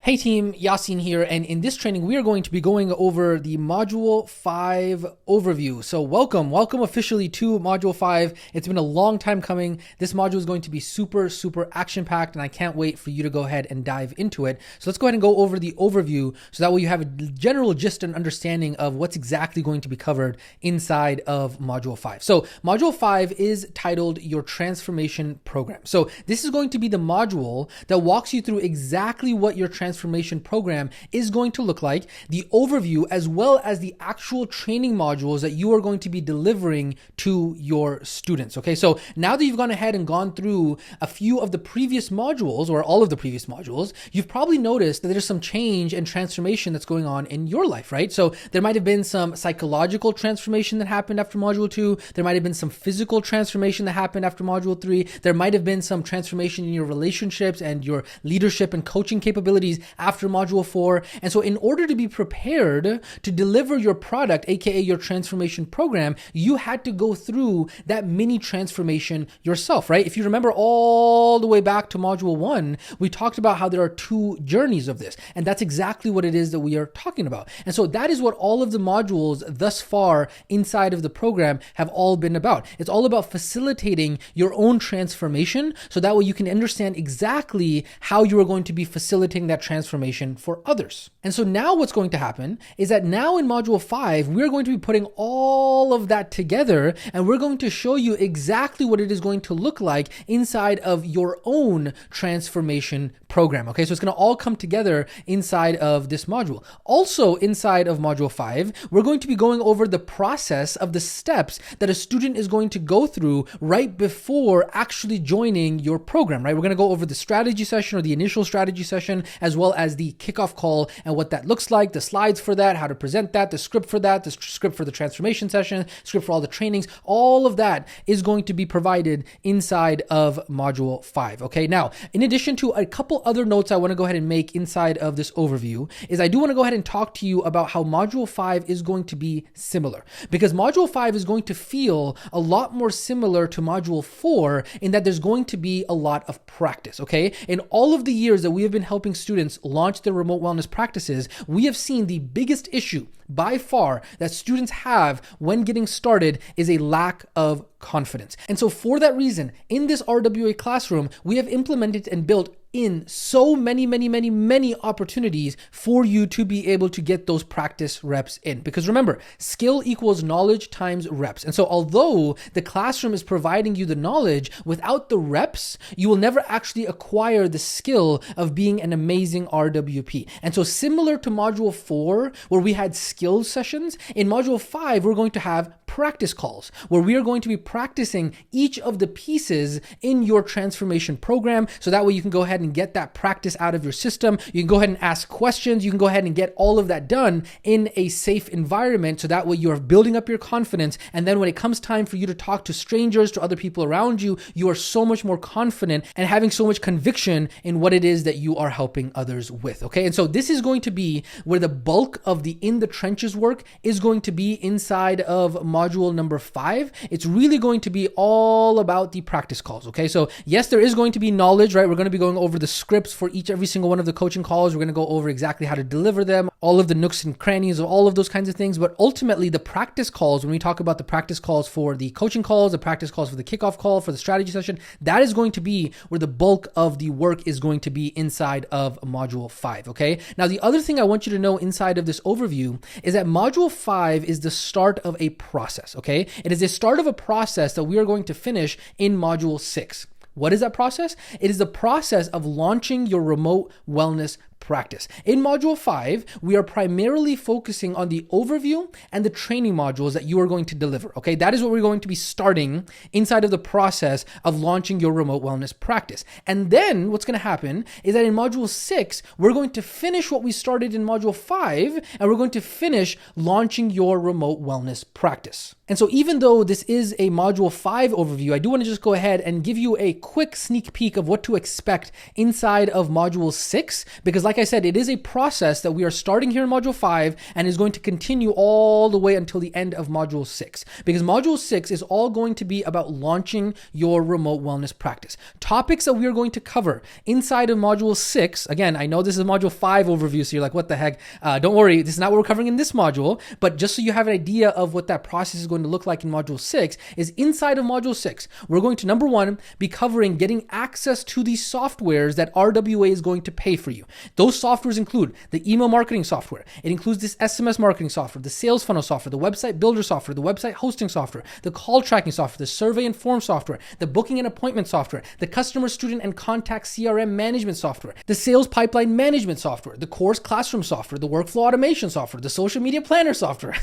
Hey team, Yasin here, and in this training we are going to be going over the Module 5 overview. So welcome officially to Module 5. It's been a long time coming. This module is going to be super action-packed, and I can't wait for you to go ahead and dive into it. So let's go ahead and go over the overview so that way you have a general gist and understanding of what's exactly going to be covered inside of Module 5. So Module 5 is titled Your Transformation Program. So this is going to be the module that walks you through exactly what your transformation program is going to look like, the overview, as well as the actual training modules that you are going to be delivering to your students. Okay, so now that you've gone ahead and gone through a few of the previous modules or all of the previous modules, you've probably noticed that there's some change and transformation that's going on in your life, right? So there might have been some psychological transformation that happened after module 2. There might have been some physical transformation that happened after module 3. There might have been some transformation in your relationships and your leadership and coaching capabilities after module 4. And so in order to be prepared to deliver your product, aka your transformation program, you had to go through that mini transformation yourself, right? If you remember all the way back to module 1, we talked about how there are 2 journeys of this, and that's exactly what it is that we are talking about. And so that is what all of the modules thus far inside of the program have all been about. It's all about facilitating your own transformation so that way you can understand exactly how you are going to be facilitating that transformation for others. And so now what's going to happen is that now in module 5, we're going to be putting all of that together, and we're going to show you exactly what it is going to look like inside of your own transformation program. Okay, so it's going to all come together inside of this module. Also inside of module 5, we're going to be going over the process of the steps that a student is going to go through right before actually joining your program, right? We're going to go over the strategy session or the initial strategy session, as well as the kickoff call and what that looks like, the slides for that, how to present that, the script for that, the script for the transformation session, script for all the trainings. All of that is going to be provided inside of module 5. Okay, now in addition to a couple other notes I want to go ahead and make inside of this overview is I do want to go ahead and talk to you about how module 5 is going to be similar, because module 5 is going to feel a lot more similar to module 4 in that there's going to be a lot of practice. Okay, in all of the years that we have been helping students launch their remote wellness practices, we have seen the biggest issue by far that students have when getting started is a lack of confidence. And so for that reason, in this RWA classroom, we have implemented and built in so many opportunities for you to be able to get those practice reps in. Because remember, skill equals knowledge times reps. And so although the classroom is providing you the knowledge, without the reps, you will never actually acquire the skill of being an amazing RWP. And so similar to module 4, where we had skills sessions, in module 5, we're going to have practice calls where we are going to be practicing each of the pieces in your transformation program. So that way you can go ahead and get that practice out of your system. You can go ahead and ask questions. You can go ahead and get all of that done in a safe environment. So that way you are building up your confidence. And then when it comes time for you to talk to strangers, to other people around you, you are so much more confident and having so much conviction in what it is that you are helping others with. Okay. And so this is going to be where the bulk of the in the trenches work is going to be inside of module number 5. It's really going to be all about the practice calls. Okay. So yes, there is going to be knowledge, right? We're going to be going over the scripts for every single one of the coaching calls. We're going to go over exactly how to deliver them, all of the nooks and crannies of all of those kinds of things. But ultimately the practice calls, when we talk about the practice calls for the coaching calls, the practice calls for the kickoff call, for the strategy session, that is going to be where the bulk of the work is going to be inside of module 5. Okay. Now, the other thing I want you to know inside of this overview is that module 5 is the start of a process. Okay. It is the start of a process that we are going to finish in module 6. What is that process? It is the process of launching your remote wellness practice. In module 5, we are primarily focusing on the overview and the training modules that you are going to deliver. Okay, that is what we're going to be starting inside of the process of launching your remote wellness practice. And then what's going to happen is that in module 6, we're going to finish what we started in module 5, and we're going to finish launching your remote wellness practice. And so even though this is a module 5 overview, I do want to just go ahead and give you a quick sneak peek of what to expect inside of module 6, because like like I said, it is a process that we are starting here in Module 5 and is going to continue all the way until the end of Module 6. Because Module 6 is all going to be about launching your remote wellness practice. Topics that we are going to cover inside of Module 6, again, I know this is Module 5 overview, so you're like, what the heck? Don't worry, this is not what we're covering in this module, but just so you have an idea of what that process is going to look like in Module 6, is inside of Module 6, we're going to, number one, be covering getting access to these softwares that RWA is going to pay for you. Those softwares include the email marketing software. It includes this SMS marketing software, the sales funnel software, the website builder software, the website hosting software, the call tracking software, the survey and form software, the booking and appointment software, the customer, student, and contact CRM management software, the sales pipeline management software, the course classroom software, the workflow automation software, the social media planner software.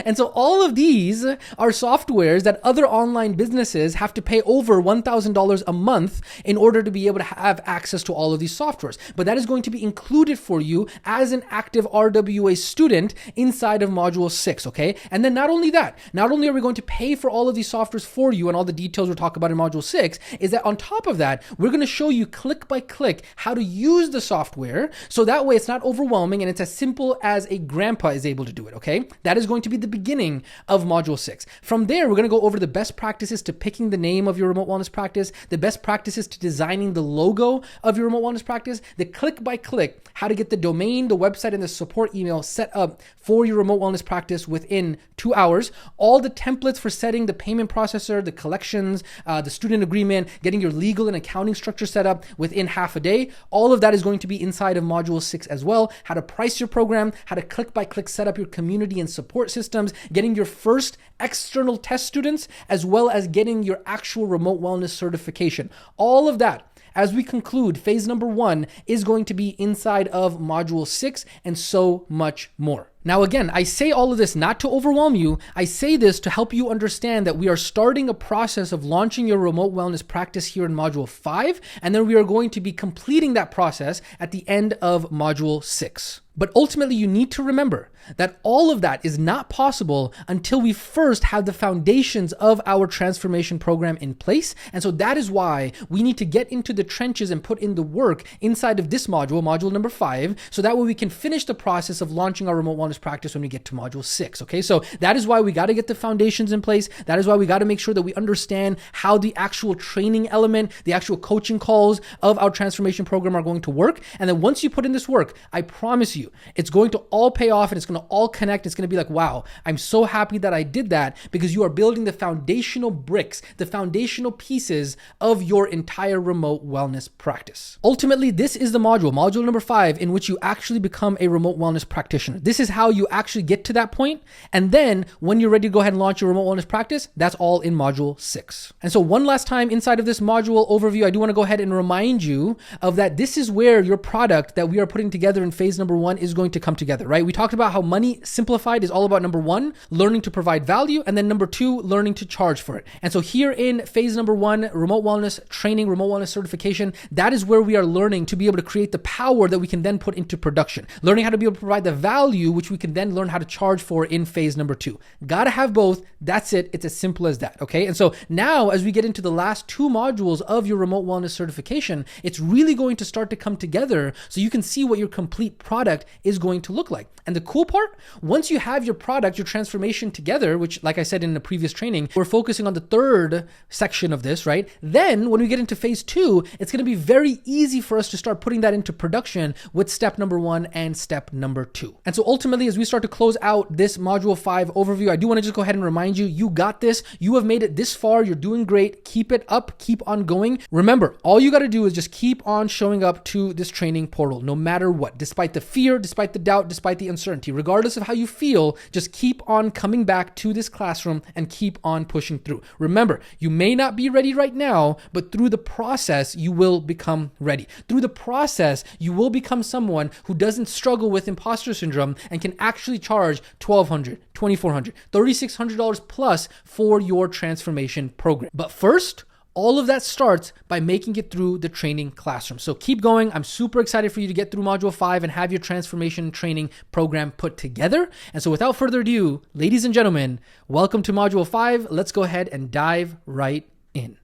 And so all of these are softwares that other online businesses have to pay over $1,000 a month in order to be able to have access to all of these softwares. But that is going to be included for you as an active RWA student inside of Module 6, okay? And then not only that, not only are we going to pay for all of these softwares for you and all the details we'll talk about in Module 6, is that on top of that, we're going to show you click by click how to use the software, so that way it's not overwhelming and it's as simple as a grandpa is able to do it, okay? That is going to be the beginning of Module 6. From there, we're going to go over the best practices to picking the name of your remote wellness practice, the best practices to designing the logo of your remote wellness practice, the click by click, how to get the domain, the website, and the support email set up for your remote wellness practice within 2 hours, all the templates for setting the payment processor, the collections, the student agreement, getting your legal and accounting structure set up within half a day. All of that is going to be inside of Module 6 as well. How to price your program, how to click by click set up your community and support systems, getting your first external test students, as well as getting your actual remote wellness certification. All of that, as we conclude, phase number 1 is going to be inside of Module 6 and so much more. Now, again, I say all of this not to overwhelm you. I say this to help you understand that we are starting a process of launching your remote wellness practice here in Module 5, and then we are going to be completing that process at the end of Module 6. But ultimately, you need to remember that all of that is not possible until we first have the foundations of our transformation program in place. And so that is why we need to get into the trenches and put in the work inside of this module, module number 5, so that way we can finish the process of launching our remote wellness practice when we get to module 6. Okay, so that is why we got to get the foundations in place. That is why we got to make sure that we understand how the actual training element, the actual coaching calls of our transformation program are going to work. And then once you put in this work, I promise you, it's going to all pay off and it's going to all connect. It's going to be like, wow, I'm so happy that I did that, because you are building the foundational bricks, the foundational pieces of your entire remote wellness practice. Ultimately, this is the module number 5, in which you actually become a remote wellness practitioner. This is how you actually get to that point. And then when you're ready to go ahead and launch your remote wellness practice, that's all in module 6. And so one last time inside of this module overview, I do want to go ahead and remind you of that this is where your product that we are putting together in phase number 1 is going to come together, right? We talked about how Money Simplified is all about number 1, learning to provide value, and then number 2, learning to charge for it. And so here in phase number 1, remote wellness training, remote wellness certification, that is where we are learning to be able to create the power that we can then put into production, learning how to be able to provide the value, which we can then learn how to charge for in phase number 2. Gotta have both. That's it. It's as simple as that. Okay. And so now as we get into the last 2 modules of your remote wellness certification, it's really going to start to come together so you can see what your complete product is going to look like. And the cool part, once you have your product, your transformation together, which like I said in the previous training, we're focusing on the 3rd section of this, right? Then when we get into phase 2, it's going to be very easy for us to start putting that into production with step number 1 and step number 2. And so ultimately, as we start to close out this module 5 overview, I do want to just go ahead and remind you, you got this. You have made it this far. You're doing great. Keep it up. Keep on going. Remember, all you got to do is just keep on showing up to this training portal, no matter what, despite the fear, despite the doubt, despite the uncertainty, regardless of how you feel, just keep on coming back to this classroom and keep on pushing through. Remember, you may not be ready right now, but through the process, you will become ready. Through the process, you will become someone who doesn't struggle with imposter syndrome and can actually charge $1,200, $2,400, $3,600 plus for your transformation program. But first, all of that starts by making it through the training classroom. So keep going. I'm super excited for you to get through module 5 and have your transformation training program put together. And so without further ado, ladies and gentlemen, welcome to module 5. Let's go ahead and dive right in.